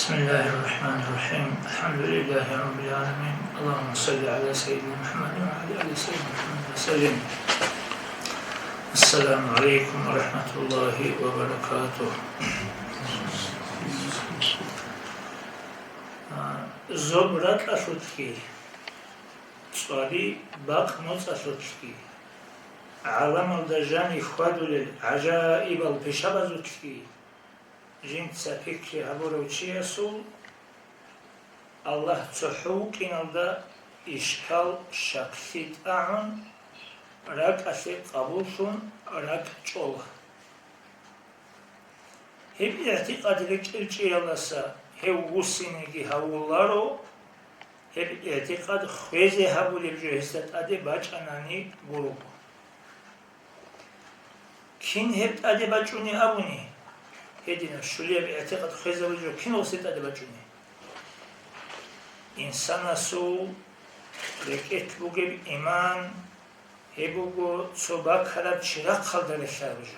Bismillahirrahmanirrahim. Elhamdülillahi Rabbil alemin. Allahümme salli ala seyyidina Muhammed ve ala ali seyyidina Muhammed ve sellim. Esselamu aleyküm ve rahmetullahi ve berekatuhu. Zobrat asutki. Suali bak moc asutki. Alam al-dajan ifadul ajaib al-pishabazutki. Жінця пікрі говорив сул, Аллах цуху киналда ишкал шаксит аун, рак асе қабулшун, рак чол. Хеп иътиқадlik илчияласа, хев гусинеги хавулларо, хеп иътиқад хвезе хавулиб жуҳистат аде бачанани гуруб. Кин хеп аде бачуни абуни, Hedine şuraya bir etikat xezavıcı kim olsaydı hadi bacını. İnsana su reket bu gibi iman hebugo soba karab çırak kaldırışlar bucu.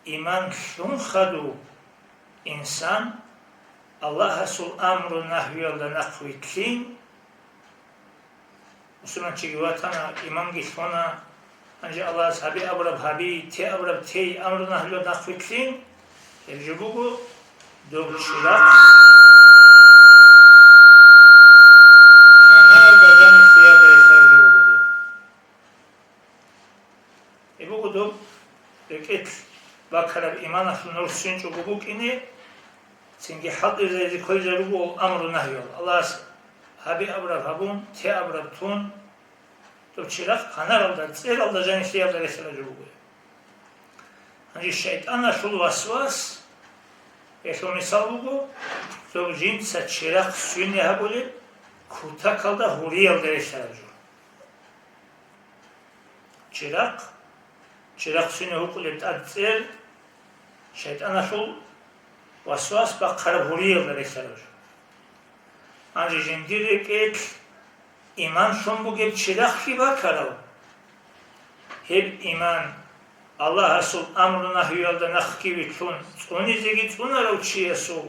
İman şun xadu insan Allah sul amru nahvi yolda nakvi klin Müslüman çıkı vatana imam gitmana Ancak Allah sahabi abrab habi te abrab te amruna hlo nakfiklin eljubugu dogşulak ana bazani siyada esarjubugu ebugu do reket bakarab imana sunur sinçubugu kini singi hak izlezi koyzarugu amruna hlo Allah habi abrab habun te abrab tun Çırak kanar aldı, cer aldı canı siyahda resmeci bu. Hani şeytana şul vasvas, eşo misal bu, so cinsa çırak sünni ha böyle, kuta kaldı huri aldı resmeci. Çırak sünni hukule tad cer, şeytana şul vasvas bak karab huri aldı resmeci. Hani cindirek et, İman şun bu gibi çırak gibi bakarav. Hep iman Allah asul amruna hüyalda nakh gibi tun. Tunize git unarav çiye su.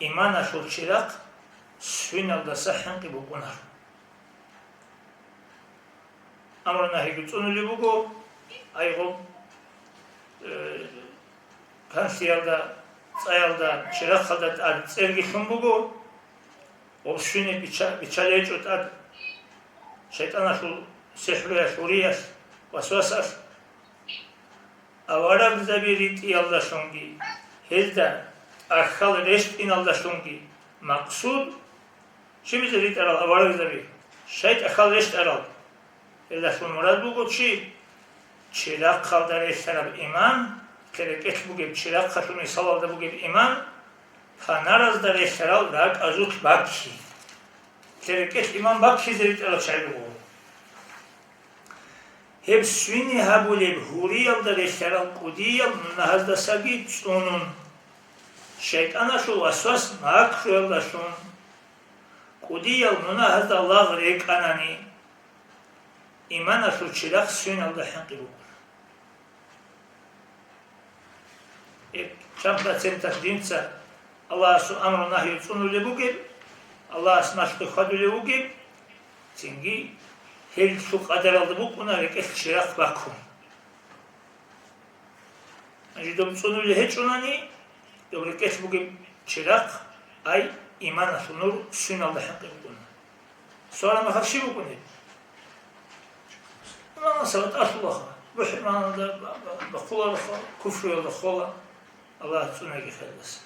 İman asul çırak sünalda sahhan gibi unar. Amruna hüyalda tunuli bugu ayğım kansiyalda sayalda çırak kalda sevgi şun bugu o sünni biçaleye çöt şeytana şu sehruya şuriyas vasvasas avara bize bir riti yalda şungi hezda akhal reşt in alda şungi maksud şimdi bize riti aral avara bize bir şeyt akhal reşt aral hezda şun murad bu koçi çilak kalda reşt aral iman kereket bu gibi çilak kaşunu salalda bu gibi iman Kanarazda reşt aral rak azut bakşi Kereket iman bakşi zerit aral çaylı bu Hep sünni habuleb huriyalda reşteral kudiyal nahazda sagit onun şeytana şu vasvas mak yolda şun kudiyal nahazda Allah rekanani imana şu çırak sünnalda hakkı bu. Hep çampa semtak dinsa Allah su amru nahyi sunule bu gibi Allah asmaştı hadule bu gibi çünkü her şu kadar aldı bu buna reket çırak bakın. Ancak sonuyla hiç ona ne? Reket bugün çırak ay iman sunur sünalda hakkı bu. Sonra mı hafşi bu konu? Ama nasıl Allah'a bu hırmanında bakula kufru yolda kola Allah suna geçerlesin.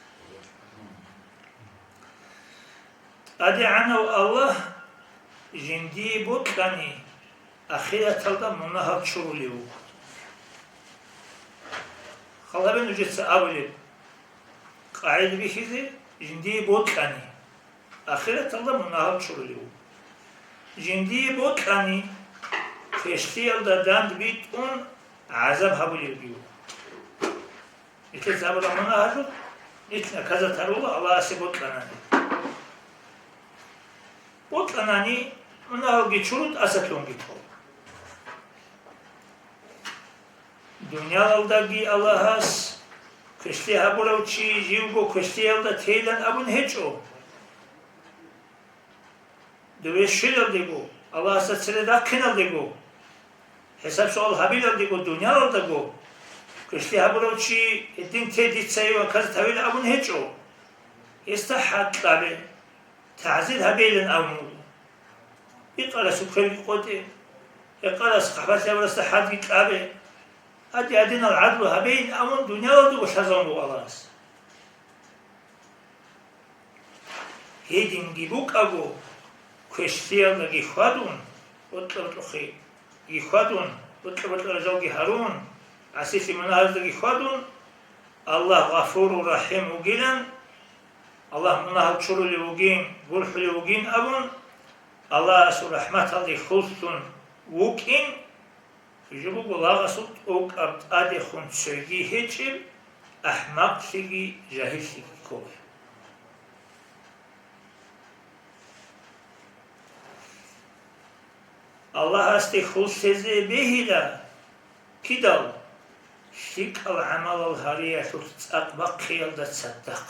Adi anav Allah Jindi butlani ahiretalda munahab çuruliu. Khalabın ücretse avli. Qaid bihizi jindi butlani ahiretalda munahab çuruliu. Jindi butlani feştiyalda dand bit un azab habuliu diyor. İki zabıra munahab itne kaza tarula Allah'sı butlanani. Butlanani Munahal geçurut asatlon gitol. Dünyaldaki Allah'as Kıştı habura uçi jivgo kıştı yalda teylen abun hiç o. Döveşil aldı bu. Allah'a satsıra da kın aldı bu. Hesap sual habil aldı bu. Dünya aldı bu. Kıştı habura uçi edin tehdit sayı ve kazı tavil abun hiç o. İstahat tabi. Ta'zil habilin avnu. يقرأ سكري قدي يقرأ صحبات يبرس حد يتقابل هدي أدينا العدل هبين أمون دنيا ودو وشازون بوغلاس هيدين جيبوك أبو كشتير لغي خوادون وطلب الأخي يخوادون وطلب الرجوغي هارون عسيسي مناهز لغي خوادون الله غفور رحيم وقيلا الله مناهز شرو لوغين قرح لوغين أبون Allah Resul rahmet aldı khulsun vukin jibu gulağa sut ok adi khun sögi hiçim ahmak sigi cahil sigi koy. Allah asti khul sezi behila kidal şik al amal al hariye sut akbak khiyal da تصدق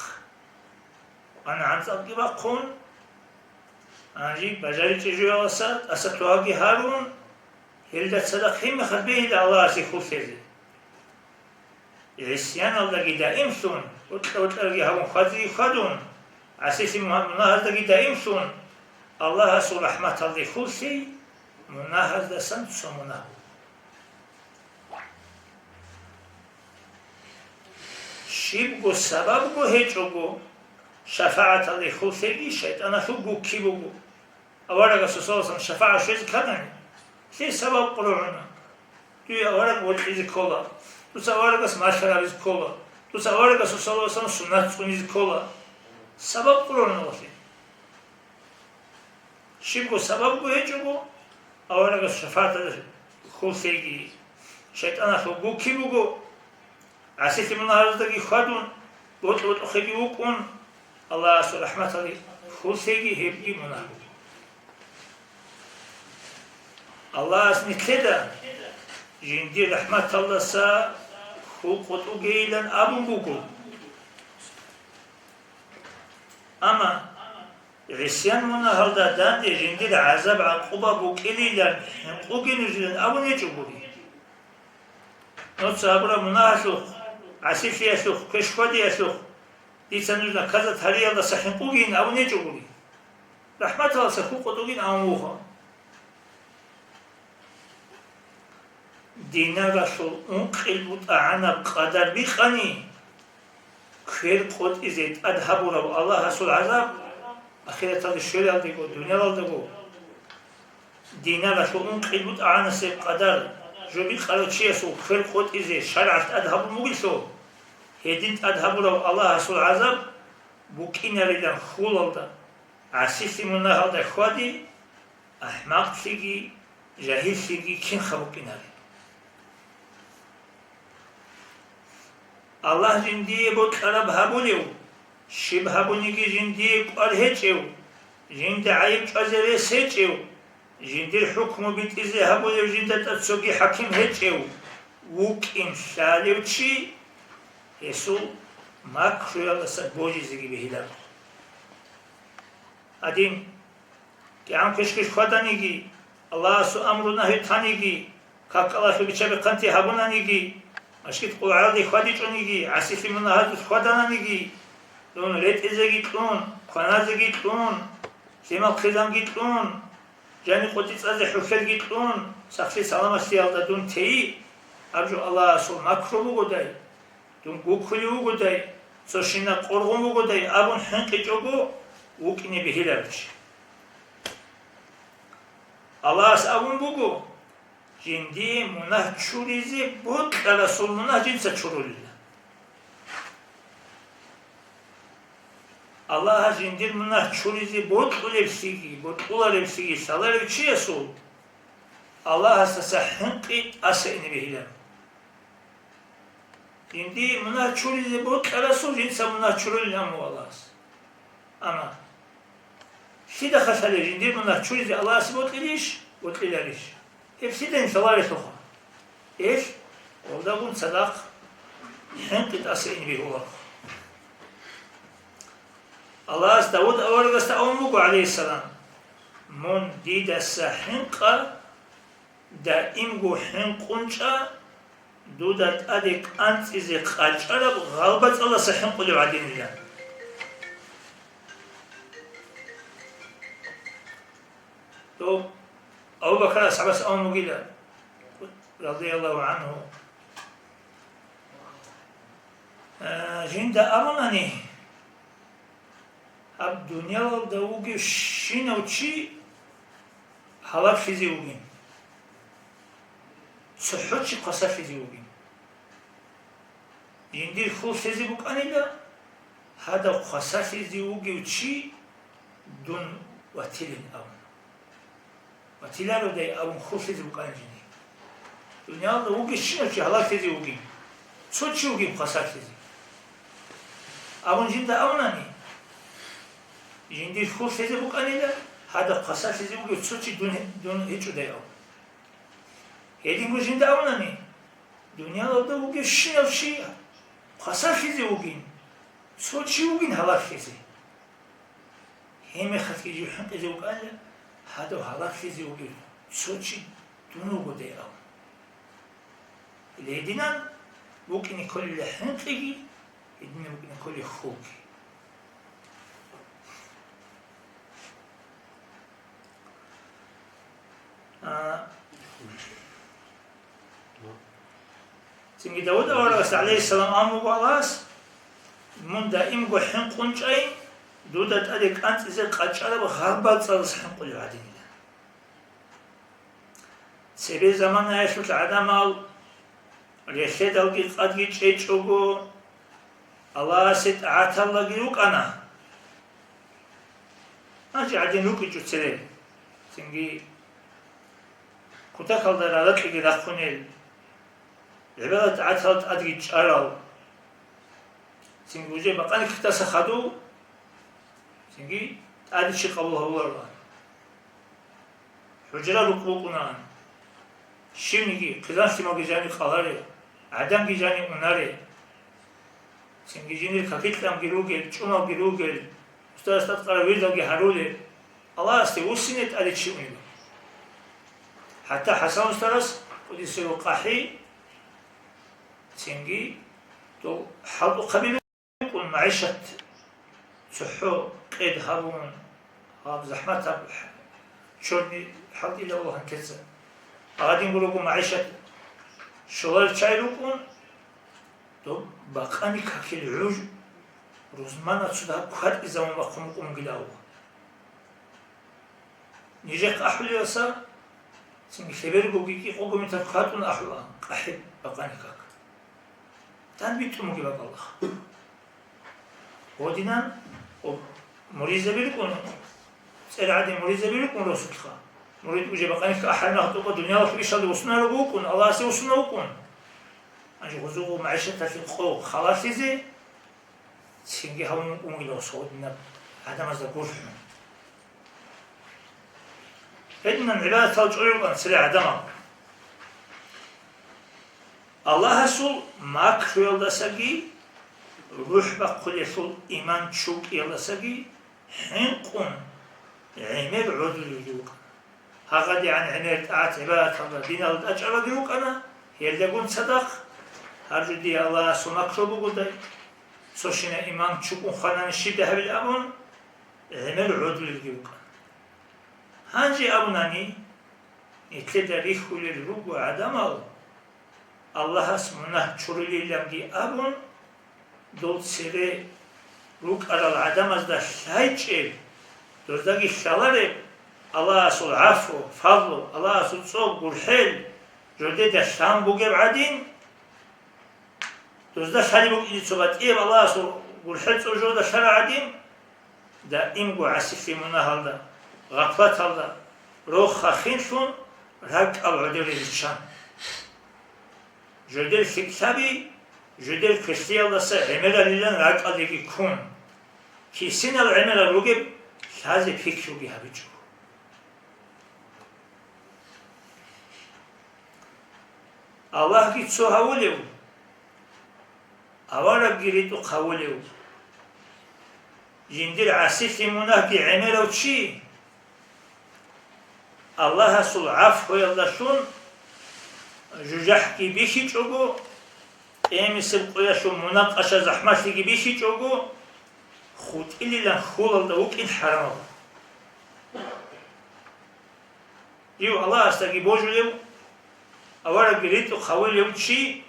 ana anzak bakun Anji bacari çocuğu olsa asatuagi Harun hilda sadak him khadbihi Allah asi khusezi. İsyan Allah gidaim sun. Utlargi Harun khadi khadun. Asisi munahazda gidaim sun. Allah asu rahmat aldi khusi munahazda san sumuna. Şibgu sababgu heçugu şefaat aldi khusegi şeytana su kibugu. أولا سوسوسا شفاعة شيء كذا شيء سبب قرآننا تو أولا وجه كولا تو أولا ما شرع كولا تو أولا سوسوسا سنة سنة كولا سبب قرآننا وشيء شيء سبب بيجوا أولا شفاعة خوسيجي شيطان خو كيبوجو عسيت من هذا خادون بوت خيبوكون الله سبحانه رحمة خوسيجي هبي منه Allah nitleda jindi rahmet Allah'sa hukutu geylen abun buku. Ama isyan munahalda dandi jindi de azab akuba bu keliler o gün üzülen abun ne çuburi. Not sabra munahasuk asif yasuk keşfadi yasuk İnsan üzerine kaza tarihinde sahin o gün abun ne çuburi. Rahmet Allah'sa hukutu gün amuha. Dina Rasul unqil muta'ana qadar biqani khair qot izet adhabu rab Allah Rasul azab ahiretten şöyle aldı bu dünya aldı bu Dina Rasul unqil muta'ana se qadar jobi qalochi su khair qot izet şar'at adhabu mugiso hedin adhabu rab Allah Rasul azab bu kinaridan khul aldı asisi munah aldı khadi ahmaq sigi jahil sigi kin khabu kinari Allah jindiye bu tarab habulev, şib habunigi jindiye qarheçev, jindi ayıp azere seçev, jindir hukmu bitize habulev jindat atsogi hakim heçev, vuk imsalevçi, Resul makruyalasa bojizi gibi hilal. Adin, ki am keşkiş khodanigi, Allah su amruna hütanigi, kak Allah su biçabe kanti habunanigi, Aşkit Qur'an'da khadi chonigi, asisi munahaz khodananigi, don ret ezegitlun, khanazegitlun, sema khizangitlun, jani qotis az hufel gitlun, saxsi salamasi alda don tei, abju Allah so makrubu goday, don gukhuliu goday, so shina qorg'umu goday, abun hanqi chogo, ukini bihilarch. Allah as abun bugu. Jindi munah çurizi bu Resul munah cinse çurulilla. Allah jindir munah çurizi bu ulepsigi, bu ulepsigi salar içi Resul. Allah asasa hınqi aseni bihilem. Jindi munah çurizi bu Resul cinse munah çurulilla mu Allah. Ama şide hasale jindir munah çurizi Allah asibot iliş, bot ileriş. Hepsi de insanlar soha. Orada bu sadak حنقت أسئن به هو الله داود أورغست أمك عليه السلام من ديد السحنقة دائم حنقنشا دودت أديك أنت إذا قاجرب غالبت الله سحنق لعدين الله تو أبو بكر أصحاب أمك رضي الله عنه جند أماني اب دنیا دوگی شین و چی حالا فیزی وگیم صحت چی قصه فیزی وگیم یندیر خوب فیزی بکنیلا هذا قصه فیزی وگی و چی دون وتیلین اون وتیلا رو دی اون خوب فیزی بکنی جنی دنیا دوگی شین و چی حالا فیزی وگیم چو چی وگیم قصه فیزی اون جند اونانی يندير خوف فيزي بوك أنيلا هذا قصة فيزي بوك يتسوتي دون هيتشو دايو هيدي بوك جند أوناني دنيا لودا بوك شين أو شي قصة فيزي بوكين سوتشي بوكين هلاك فيزي هيمي خط كيجي حنق فيزي بوك أنيلا هذا هلاك فيزي بوك سوتشي دونو بو دايو الهدينا بوكين كل حنقي هدينا بوكين كل خوكي سنجي داود أورغس عليه السلام أمو بالاس من دائم جو حنقون جاي دودت أديك أنت إذا قاتشارة بخاربات صالس حنقو العادين سبي زمان يشوت العدم أو ريشت أوكي قد يجي شوكو الله ست عاتل الله جيوك أنا أجي عادين لوكي جو تسلي سنجي كنت أخذ رادت لكي دخونيل عبادة عاتلت أدري تشارل سنجي وجه بقاني كتاسا خدو سنجي أدري شي قبولها الله حجرة لقوقنا شينيجي قدان سيما جاني قلاري عدم جاني أناري سنجي جيني كاكيتلام جيروجل چوما جيروجل استاذ قراويل دوغي هارولي الله استوسينت أدري شي أنيلو حتى حسن استاذ ودي سيرو قاحي سنجي تو حلو قبيل يكون معيشة صحو قيد هارون هاب زحمتها شورني حلو إلا الله هنكذا غادي نقولوا معيشة شغل تشايلوكم تو باقاني كاكل عوج روزمانا تسودا كهات إذا ما بقومكم قلاوة نيجيك أحلي يسا سنجي خبير قوكي قوكم تفكاتون أحلى أحب باقاني كاك تان بيتمو كي باق الله ودينا مريزة بيلكم سأل عادي مريزة بيلكم رسولك مريد وجه بقاني كأحد نهضوك الدنيا وفي إشهد وصنا لقوكم الله سيوصنا لكم أنجي غزوه معيشة في القوق خلاص زي سنجي هون أمي لو صوتنا هذا مزد قرحنا إذن العبادة تلجعوا أن سريع دماغ الله سول ماكر يلدسكي روح بقول يسول إيمان تشوك يلدسكي حنقون عمل عدل يجوك هاغد يعني عمل تعات عبادة الله دين الله أجعل يجوك أنا يلدقون صدق هرجدي الله سول ماكر بقول داي سوشنا إيمان تشوكون خانان الشدة بالأمون عمل عدل يجوك هانجي أبناني يتلدى ريخو للروق وعدم الله اسمه چورلی لمگی ابون دول سره روك على العدم از ده شايچه دوزدگی شالاره الله اسول عفو فضل الله اسول صوب قرحل جرده ده شام بوگه بعدين دوزده شالی بوگ اینی صوبت ایب الله اسول قرحل صوب جرده شال عدیم ده ایمگو عسیفی منه ده غفلت ده روخ خخینشون رق العدل الشام جدل فكتابي جدل كريستيان الله عمل لله رأت عليك كون كيسين العمل الرجب هذا فكر بها بيجو الله كي تسوها ولو أورا جريتو قوليو جندير عسيتي مناكي عملو تشي الله سول عفو يلدشون جوجحكي بيشي تشوغو эмисэл қояшу мунақаша захматлиги биши чогу худ илилан хулалда укин харам. Ю Аллах астаги божулев авара гириту хавилев чи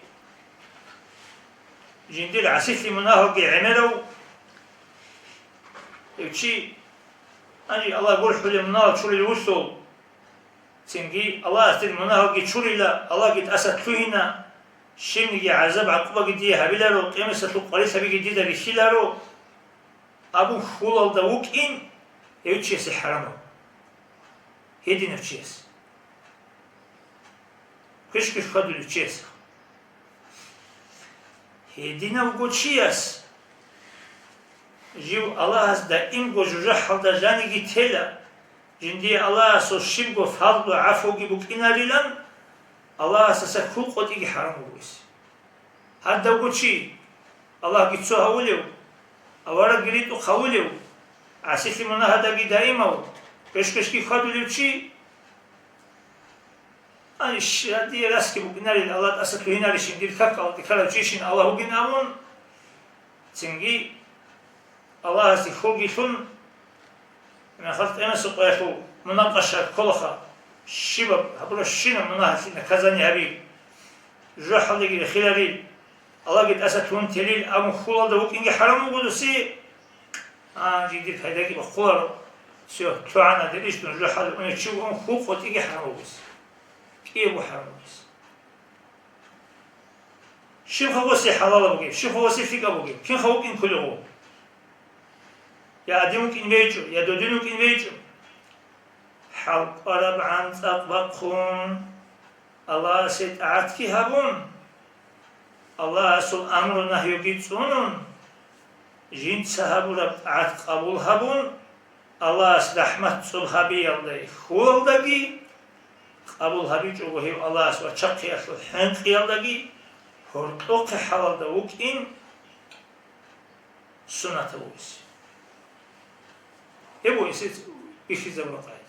жиндир асифли мунахоги эмеров чи ани Аллах гурхуле мунах чурил усол цинги Аллах астаги мунахоги чурила Аллах гит асат туина şimdi azab akıba gidiyor habilaro qiyamasa tu qalisa bi gidiyor rishilaro abu hulal da ukin evçesi haram hedin evçesi kış kadul evçesi hedin evçiyas jiv Allah da im gojuja halda jani gitela jindi Allah so shimgo fardu afu gibi kinarilan Allah asasa kul qotigi haram olmuş. Hadda uçi Allah gitso havuleu. Avara giritu havuleu. Asisi mona hada gidaima. Peşkeşki khadulevçi. Ani şadi raski bugnari Allah asa tuhinari şimdi kakal dikalavçişin Allah bugün amun. Çünkü Allah asi khulgifun men khalt enas qoyashu munaqasha kolha شباب هبلا شينا مناهسين كذاني هبي جحل لقي خلالي الله قد أساتون تليل أم خلال دوك إنك حرام وقدسي جديد هذاك بخلال سيو تعانا دليشتون جحل ونشوف أم خوف وتيجي حرام وقدس كيف حرام وقدس شوف خواسي حلال بقي شوف خواسي فيك بقي كين خوك إن كله يا أديمك إن بيجو يا دودينك إن بيجو حلق أرب عن تطبقون الله ستعتك هبون الله سل أمر نهي جيتسونون جين سهبوا ربعت قبول هبون الله سلحمت سل هبي يلدي خول دقي قبول هبي جوه الله سوى شقي أسل حنق يلدي هرطوق حلال دوك إن سنة ويس يبو يسيت بيشي زبرقائي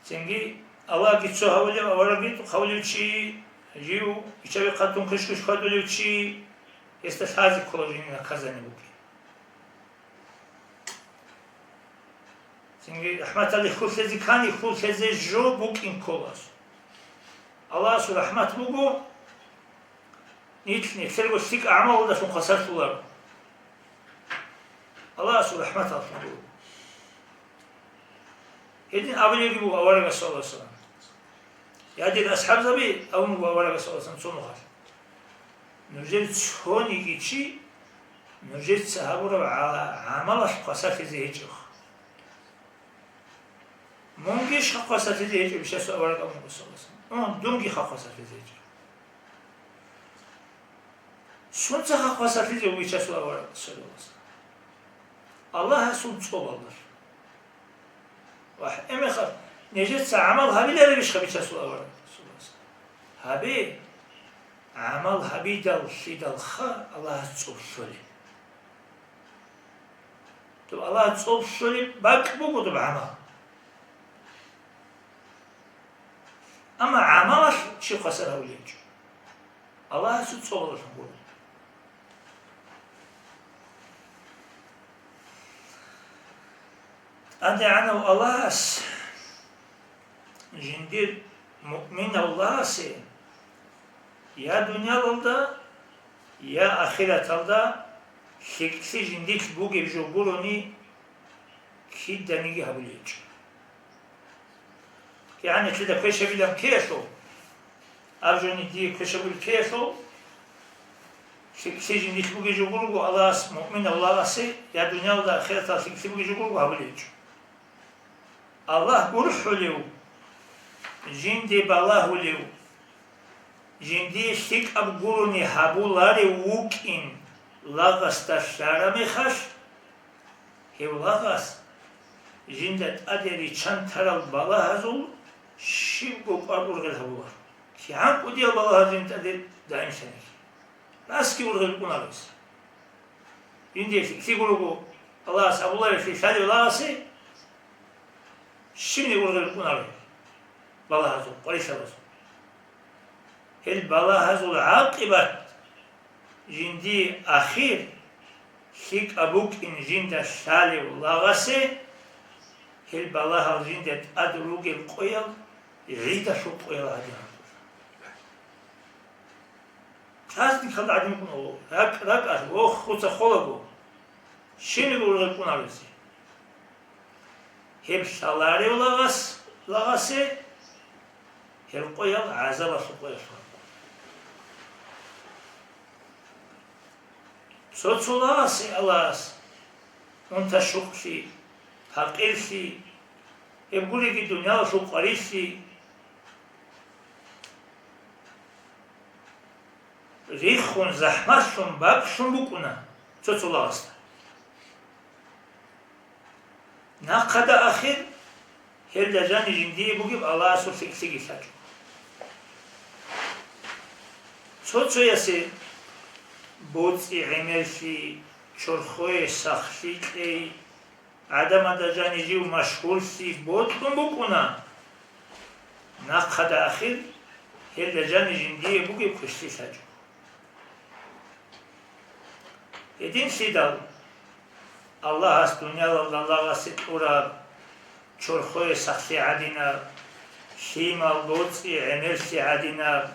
Çünkü Allah gitso havle avara git havlevçi jiu içeri katun kışkış kadulevçi este sazi kolojina kazanı bu. Çünkü rahmet Ali khulsezi kani khulsezi jo bukin kolas. Allah su rahmet bugu nitni sergo sik amal da sun qasartular. Allah su rahmet alsın. Hedin abileri gibi avara sallallahu ya dedi ashab tabi avun bu avara sallallahu sonu var. Nüzet soni geçi nüzet sahabura amala qasat zeyci. Mungish qasat zeyci bir şey avara sallallahu on dungi qasat zeyci. Sonsa qasat zeyci bir şey avara sallallahu Allah sun çoballar. وإما خل نجد عمل هبي لا بيش خبيث سؤال ورا هبي عمل هبي دل شي دل خا الله تصوب شولي تو الله تصوب شولي باك بوجود بعمل أما عمل شو قصر هوليج الله تصوب الله شنقول أدي عنه الله جندير مؤمن الله سي يا دنيا الله يا آخرة الله شكسي جندير بوجي بجبروني كيد دنيجي هبليج يعني كده كيش بيلم كيشو أرجوني دي كيش بيل كيشو شكسي جندير بوجي جبروني الله مؤمن الله سي يا دنيا الله آخرة الله شكسي بوجي جبروني هبليج Allah urhuliu jindi balahuliu jindi stik abguruni habulari wukin lagas tashara mehash hev lagas jindet aderi chantaral balahazul shibgo qarburgel habular ki hangi o diye Bala Hazretleri daim senek. Nasıl ki vurgul bunarız. Şimdi iki grubu Allah sabırlar fi şadi Allah'sı şimdi vurgul bunarız. Bala Hazretleri, Aleyhisselam. Hel Bala Hazretleri akibat jindi akhir hik abuk in jinda şali Allah'sı hel Bala Hazretleri adrugel koyal عيدة شو قوية هذه هذا كذا عدم يكون هك أخو خود خلقه شنو يقول يكون عرسي هم سالاري لغاسي هم قوية عذاب شو قوية صوت لغاسي الله أنت شوكسي حقيرسي يقول لك الدنيا شو قريسي ریخون زحمتشون بابشون بکنه چه طول است نه قد آخر هر دجان جندی بگیم الله سو فکسی ساج چه یاسی بودی عملشی چرخوی سختی کی عدم دجانی جیو مشغول سی بود بکنه نه قد آخر هر دجان جندی بگیم کشتی ساج Edin sidal Allah has dünyalarda Allah'a sit ura çorxoy saxsi adina şimal botsi emersi adina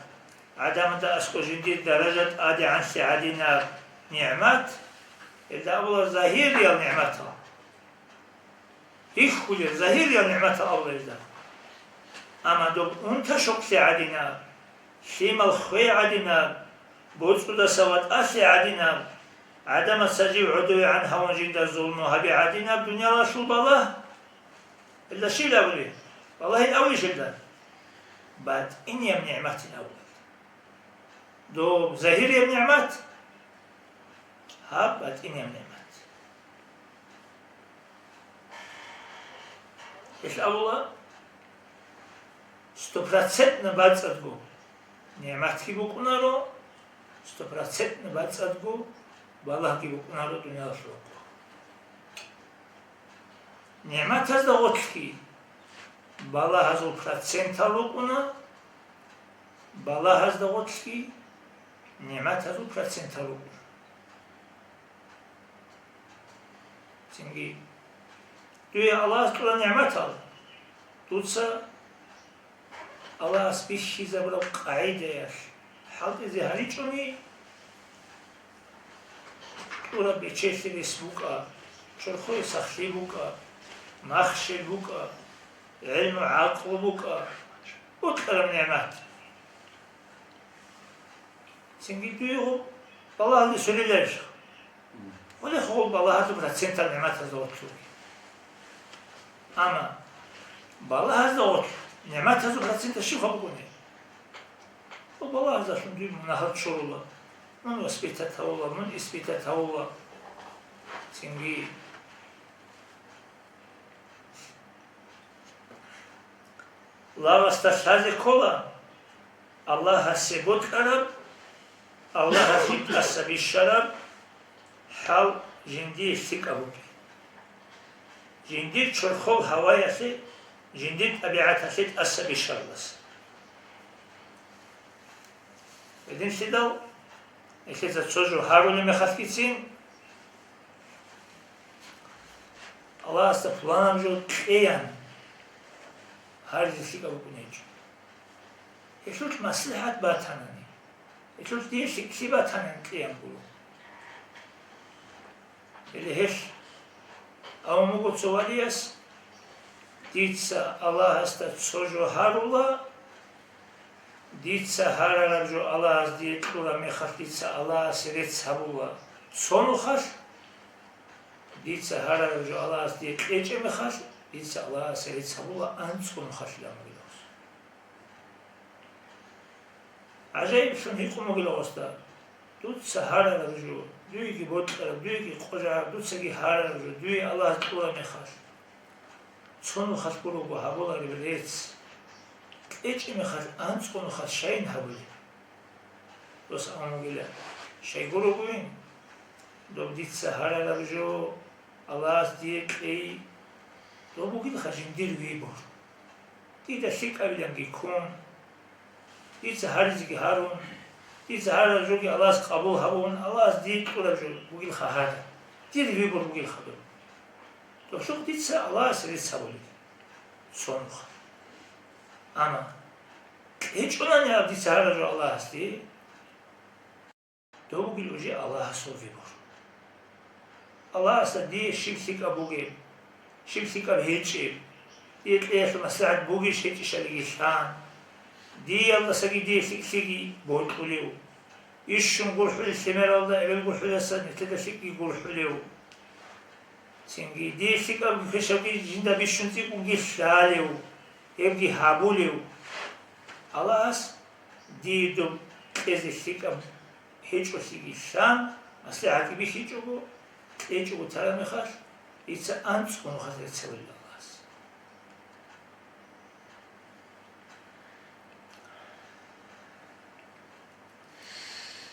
adamda asko jindi derajat adi ansi adina nimet illa Allah zahir ya nimeta hiç kule zahir ya nimeta Allah'da ama do unta şoksi adina şimal khoy adina botsu da savat asi adina عدم السجيع عدوي عنها وجند ظلمها بعدنا الدنيا رسول الله إلا شيء لا أولي والله الأولي شيء لا بعد إني من نعمة الأول دو زهير من نعمة ها بعد إني من نعمة إيش أولا 100% نبات صدقو نعمة كي بكونا رو 100% نبات صدقو بالله كي بكون على الدنيا سوق نعمة هذا وقتي بالله هذا البرسنت لوكنا بالله هذا وقتي نعمة هذا البرسنت لوكنا çünkü diyor Allah kula nimet al tutsa Allah bir şey zabra kaide yaş halde zihari çoni ورا بيتشيفي اسبوكا شرخوي سخشي بوكا مخشي بوكا علم عقل بوكا وكلام نعمات سنجي ديو بالله اللي سوليلاش ولا خول بالله هذا برا سنتر نعمات هذا وتشوي اما بالله هذا وت نعمات هذا برا سنتر شوفها بكوني وبالله هذا شندي من هاد شرولا من اثبتتها الله من اثبتتها الله سنجي لا واستشهاد كلا الله هسبوت كرب الله هسيب أسبي الشرب حال جندي استكابوك جندي تشرخول هوايا سي جندي طبيعة سي أسبي الشرب بدين سيداو إذا تشجع هارون مخافيتين الله استفلان جو كيان هارز سيكا بكونيج يشوف مصلحة باتاناني يشوف ديش سي باتانان كيان بولو اللي هش أو مقود سواليس ديتسا الله استفلان هارولا ديتسا هارارجو الله ديت كورا مخافيتسا الله سيرت سابولا سونو خاش ديتسا هارارجو الله ديت كيجي مخاش ديتسا الله سيرت سابولا أن سونو خاش لامريدوس عجيب شون هيكو مغلوستا دوتسا هارارجو دويكي بوتكرا دويكي قجع دوتسا هارارجو دوي الله كورا مخاش سونو خاش كورو هابولا ريبليتس ეჭი მეხარ ანწყო ხარ შაინ ჰაბული დოს ამოგილა შეგურობინ დობდით საჰარარავჟო ალას დიეყი დობუგილ ხაშინდირ ვიბორ დიდა შიკავიდან გიქონ ის ჰარიზი ჰარონ ის ჰარაჟოგი ალას ყაბულ ჰაბონ ალას დიეყურავჟო ბუგილ ხაჰარ დირ ვიბორ ბუგილ ხადო დოშო დით ალას რიცაბული სონხ ამა ეჭონანი აბდის ჰარაჟო ალას დი დობუგილოჟი ალას ვიბორ ალას დი შიფსიკა ბუგი შიფსიკა ჰეჭი იკლეს მასად ბუგი შეჭიშალი შან დი ალასაგი დი სიგი ბოჭულიუ იშუნ გურჰული სიმერალდა ეველ გურჰულასან ეთედასიკი გურჰულიუ სინგი დი სიკა ბუშები ჯინდა ბიშუნცი უგი შალიუ ევგი ჰაბულიუ ალას დი დო ეზე სიკა ჰეჭოსიგი შან ასე აკიბი ჰეჭოგო ეჭოგო თარამეხარ იცა ანწყო ხაზე ცევლა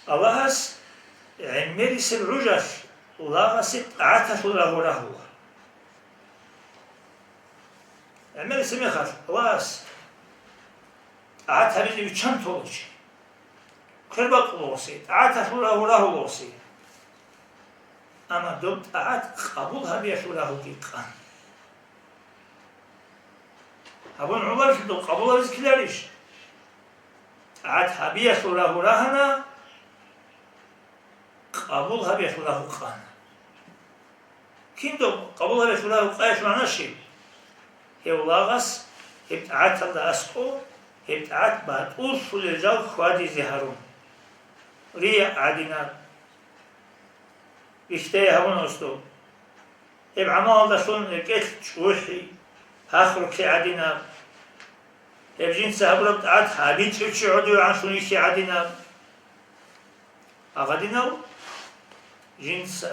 Allah'as emmerisi rujas lağasit ataşulahurahu. Emmerisi mekar Allah'as atabizi üçan toluç. Kırbak olsa ataşulahurahu olsa. Ama dört at kabul habiyaşulahu gitkan. Habun ular şu kabul habizkiler iş. At habiyaşulahurahana قبول هبيت له قان كيندو قبول هبيت له قايش معناشي هولاغس هبتعات الله أسقو هبتعات بعد أوصل الجو خوادي زهرون ريا عادنا اشتهي هون أستو هب عمال دسون لكيت شوحي هاخرك عادنا هب جنس هبرا بتعات هابيت شوشي عدو عن شونيشي عادنا أغادنا جنس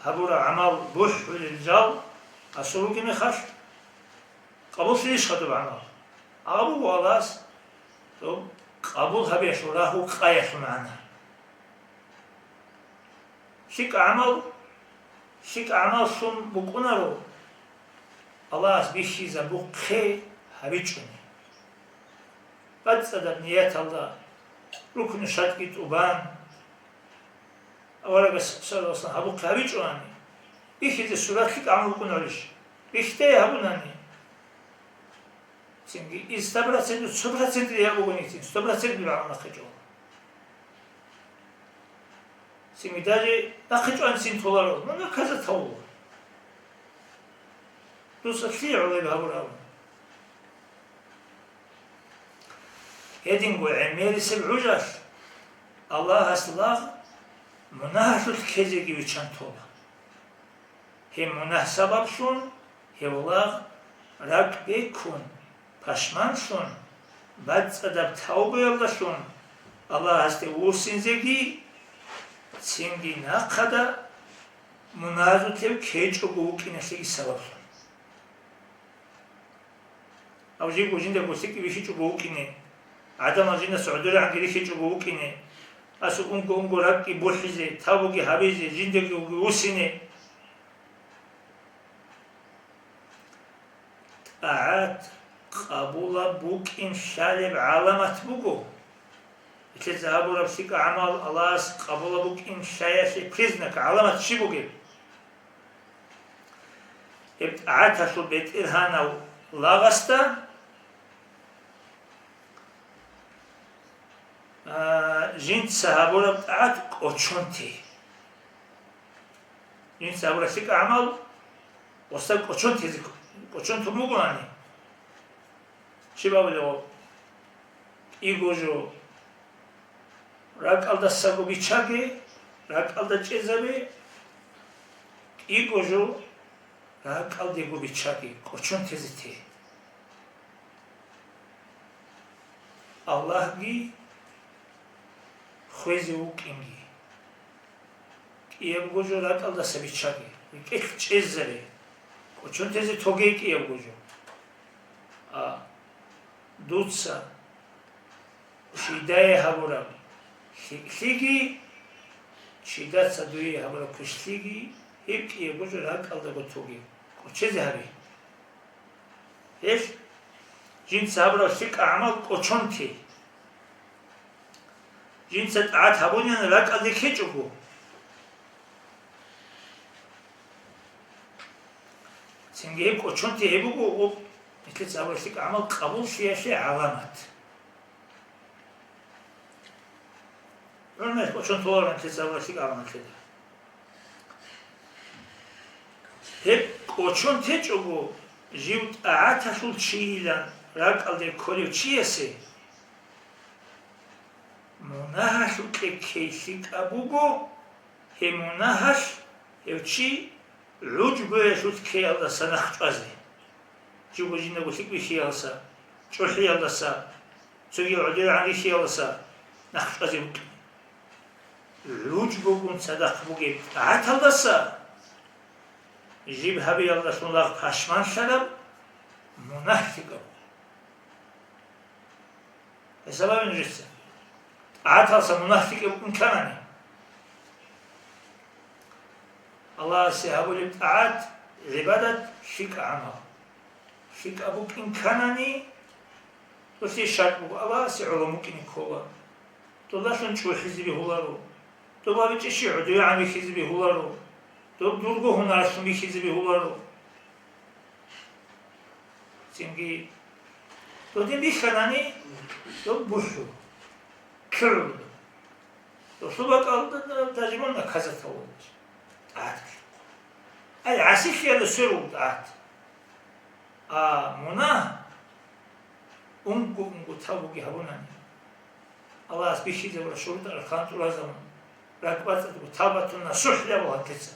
هبورا عمل بوح للجال أصلوكي مخش قبول ليش خدوا بعمل أبو والاس قبول هبيش وراهو قايش معنا شيك عمل سن بقنارو الله بيشي زبو خي هبيشوني بعد صدق نيات الله ركن شاتكي توبان أولا بس صلى الله عليه وسلم هبو قابيج واني إيشي السورات لك عمل كنولش إيشتي هبو ناني سنجي إستبرات سنجي سبرات سنجي هبو كنيتين سبرات سنجي بعمل نخجو سنجي داجي نخجو عن سن طولارو من كذا طول دوسا تليعو لي بهبو راون يدنقو عميري سبعوجاش الله أصلاح مناهشت kezegi üçan tola. Hem munah sababşun, hevlağ rak bekun, paşmanşun, badsadab tavbe yoldaşun, Allah hasta usinzegi, singi nakada munahşu tev keço buğukinesegi sababşun. Avcı gojinde goseki vişiço buğukine, adam avcında suudura angiri keço buğukine, أسو أنكو ركي بوحزي تابوكي حبيزي جندكي وسيني أعاد قبولا بوك إن شالب علامة بوكو إتزابو ربسيك عمال الله قبولا بوك إن شايسي بريزنك علامة شي بوكي أعاد هسو بيت إرهانا لاغستا جنت سهابورا بتاعت قوچونتي جنت سهابورا سيك عمل وستاق قوچونتو مغواني شبابلو إيغوجو راك alda sago bichage راك alda چيزابي إيغوجو راك alda go bichage قوچونتي زيتي الله گي خوزي وكينجي كيام گوجو رات alda sebichagi كيك چيزري قوچون تزي توگي كيام گوجو дуца шидае хабурам хиги шидаца дуи хабура кушлиги ипки ебужу рак алда готуги куче заби еш жинца хабура шик амал кочонти жинца таат хабунян рак алда кечугу синге кочонти ебугу مثل سأقولك عمل قبول سياسي علامات. رغم كوشون طور مثل سأقولك علامات كده. هب كوشون تجوجو جيوت أعتشول شيئا رأك على كل شيء سي. مناهش كيسيك أبوجو هم مناهش يوشي عجبه يشوت كي الله سنخت أزي. جوجو جينا قلتك بشي ألسا شرحي ألسا سوي عدل عني شي ألسا نخش أزيمك عجبه قن صدق بقيت عات ألسا جيب هبي الله سن الله پشمان شدم منحتك السبب نجسة عات ألسا منحتك بقن كماني الله سيهبو لبتعات عبادة شك عمل شك أبوك إن كانني تسي شك بو أبا سي علمك إن كوبا تولاشون شو حزبي هولارو تبا بيتشي عدوي عمي حزبي هولارو تب دورغو هنارشون بي حزبي هولارو سنجي تودين بي خاناني تب بوشو كرب تصبك ألد تجمعنا كذا تولد عاد أي عسيخ يالو سيرو عاد مناه أنكو تابوكي هبوناني الله أسبيشي زبرا شروط أرخان تلازم راكبات تابتنا سحلة وهكذا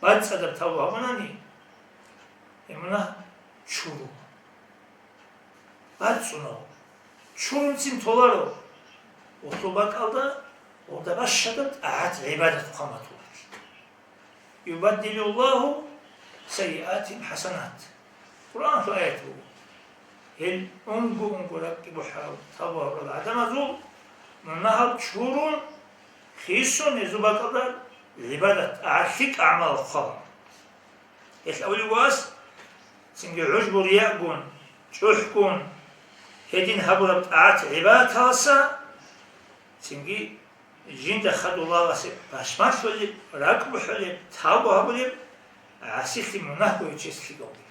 بعد صدر تابو هبوناني مناه شورو بعد سنو شورون سين تولارو وطلبات ألدا ودا باشدت أعاد عبادة قامت يبدل الله سيئات حسنات قرآن في آياته هل أنقو ركبوا حاول تبارك العدم ذو من نهر شهور خيسون يزوبا قدر عبادة أعثك أعمال الخبر يتلأولي واس سنجي عجب رياقون شوحكون هدين هبرت أعث عبادة هاسا سنجي جين دخلوا الله غسي باشمان شولي راكبوا حولي تابوا هبولي عسيخي منهو يجيسكي قولي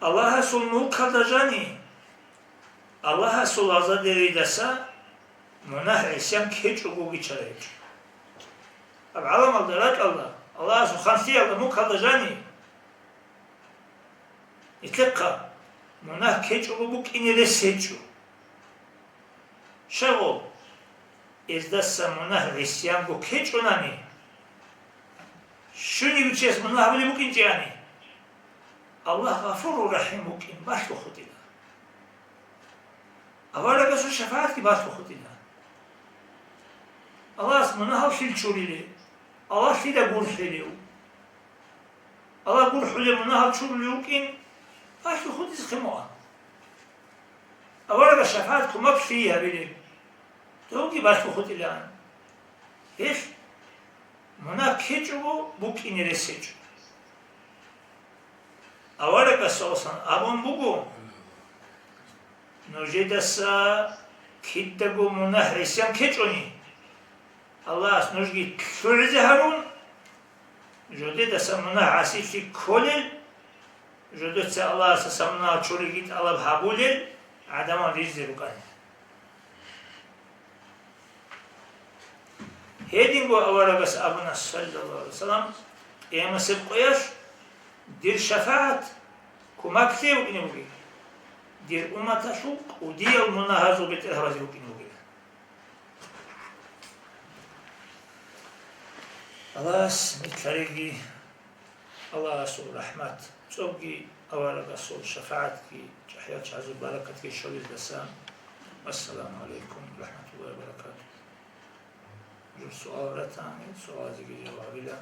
Allah'a sulmuğu kadacani Allah'a sul azaderi desa munah isyan keç ugugi çarayıcı. Abi alam aldı rak Allah. Allah'a sul khansi aldı mu kadacani itlaka munah keç uguguk inire seçu. Şevo izdassa munah isyan bu keç unani şuni biçes munah bile bu kinci yani. Allah gafur rahim mukin baş بخودینا. اولا بسو شفاعت کی baş بخودینا. Allah اسمنا هاو شیل چوریلی. Allah شیده گرخیلیو. Allah گرخیلی منا هاو چوریلیو کین baş بخودیز خموان. اولا بس شفاعت کو مبشیه بیلی. تو کی baş بخودیلان. هیچ منا کیچو بوکینی رسیچو. Avara kasosan abon bugu nojidasa kittagu munah isyan keçoni Allah nojgi külze harun jodidasa munah asisi kolil jodidasa Allah samna çori git alab habulil adama rizzi bukan hedingo avara kas abuna sallallahu aleyhi ve sellem emasib qoyash دير شفاعت كماك ثيو إنوغي دير أمة شوق ودير المناهز وبترهبز إنوغي الله سمتلريجي الله سول رحمت توقي أولك سول شفاعت كي جحيات شعز بركة كي شولي الدسام والسلام عليكم ورحمة الله وبركاته جو سؤال رتاني سؤال زي جوابي له